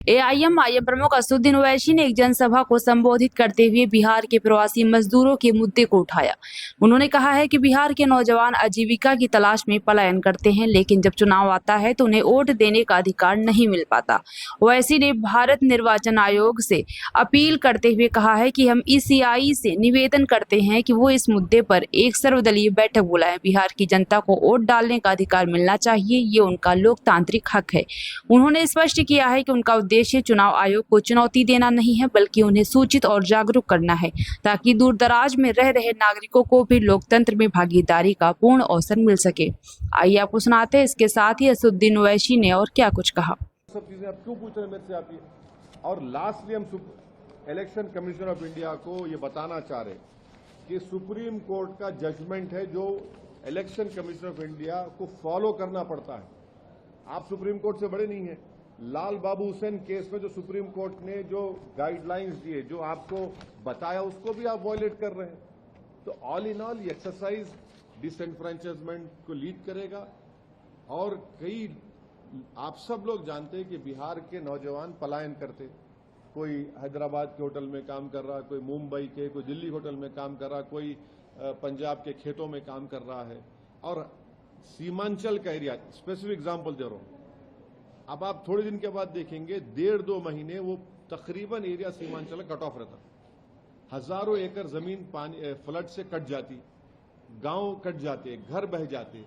AIMIM प्रमुख असदुद्दीन ओवैसी ने एक जनसभा को संबोधित करते हुए बिहार के प्रवासी मजदूरों के मुद्दे को उठाया। उन्होंने कहा है कि बिहार के नौजवान आजीविका की तलाश में पलायन करते हैं, लेकिन जब चुनाव आता है तो उन्हें वोट देने का अधिकार नहीं मिल पाता। ओवैसी ने भारत निर्वाचन आयोग से अपील करते हुए कहा है कि हम ईसीआई से निवेदन करते हैं कि वो इस मुद्दे पर एक सर्वदलीय बैठक बुलाएं। बिहार की जनता को वोट डालने का अधिकार मिलना चाहिए, ये उनका लोकतांत्रिक हक है। उन्होंने स्पष्ट किया है कि उनका उद्देश्य चुनाव आयोग को चुनौती देना नहीं है, बल्कि उन्हें सूचित और जागरूक करना है, ताकि दूर दराज में रह रहे नागरिकों को भी लोकतंत्र में भागीदारी का पूर्ण अवसर मिल सके। आइए आपको सुनाते हैं इसके साथ ही असदुद्दीन ओवैसी ने और क्या कुछ कहा। सब चीजें आप क्यों पूछ रहे हैं मेरे से आप ये? और लास्टली हम इलेक्शन कमीशन ऑफ इंडिया को ये बताना चाह रहे कि सुप्रीम कोर्ट का जजमेंट है जो इलेक्शन कमीशन ऑफ इंडिया को फॉलो करना पड़ता है। आप सुप्रीम कोर्ट से बड़े नहीं हैं। लाल बाबू हुसैन केस में जो सुप्रीम कोर्ट ने जो गाइडलाइंस दिए, जो आपको बताया, उसको भी आप वॉयलेट कर रहे हैं। तो ऑल इन ऑल ये एक्सरसाइज डिसएनफ्रेंचाइजमेंट को लीड करेगा। और कई आप सब लोग जानते हैं कि बिहार के नौजवान पलायन करते, कोई हैदराबाद के होटल में काम कर रहा, कोई मुंबई के, कोई दिल्ली होटल में काम कर रहा, कोई पंजाब के खेतों में काम कर रहा है। और सीमांचल का एरिया, स्पेसिफिक एग्जांपल दे रहा हूं, अब आप थोड़े दिन के बाद देखेंगे 1.5-2 महीने वो तकरीबन एरिया सीमांचल कट ऑफ रहता। हजारों एकड़ जमीन पानी फ्लड से कट जाती, गांव कट जाते, घर बह जाते।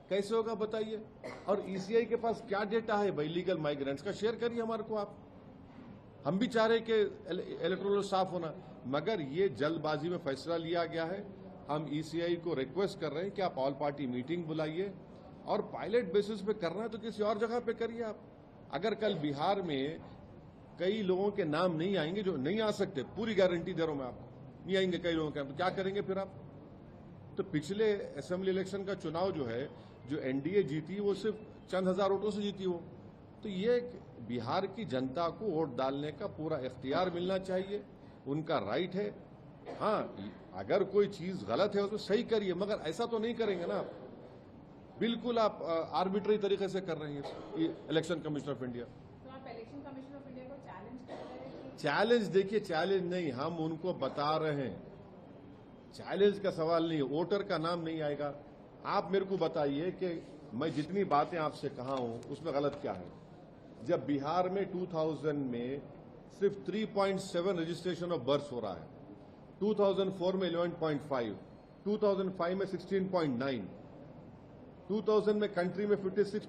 कैसे होगा बताइए? और ईसीआई के पास क्या डेटा है भाई लीगल माइग्रेंट्स का? शेयर करिए हमारे को आप। हम भी चाह रहे कि इलेक्टोरल साफ होना, मगर ये जल्दबाजी में फैसला लिया गया है। हम ईसीआई को रिक्वेस्ट कर रहे हैं कि आप ऑल पार्टी मीटिंग बुलाइए और पायलट बेसिस पे करना है तो किसी और जगह पे करिए आप। अगर कल बिहार में कई लोगों के नाम नहीं आएंगे, जो नहीं आ सकते, पूरी गारंटी दे रहा हूं मैं आपको, नहीं आएंगे कई लोगों के नाम, तो क्या करेंगे फिर आप? तो पिछले असेंबली इलेक्शन का चुनाव जो है, जो एनडीए जीती, वो सिर्फ चंद हजार वोटों से जीती हो। तो ये बिहार की जनता को वोट डालने का पूरा इख्तियार मिलना चाहिए, उनका राइट है। हाँ, अगर कोई चीज गलत है उसको सही करिए, मगर ऐसा तो नहीं करेंगे ना आप। बिल्कुल आप आर्बिट्री तरीके से कर रहे हैं इलेक्शन कमीशन ऑफ इंडिया। तो आप इलेक्शन कमीशन ऑफ इंडिया को चैलेंज कर रहे हैं? चैलेंज देखिए, चैलेंज नहीं, हम उनको बता रहे हैं। चैलेंज का सवाल नहीं है, वोटर का नाम नहीं आएगा। आप मेरे को बताइए कि मैं जितनी बातें आपसे कहा हूं उसमें गलत क्या है? जब बिहार में 2000 में सिर्फ 3.7 रजिस्ट्रेशन ऑफ बर्थ हो रहा है, 2004 में 11.5, 2005 में 16.9, 2000 में कंट्री में 56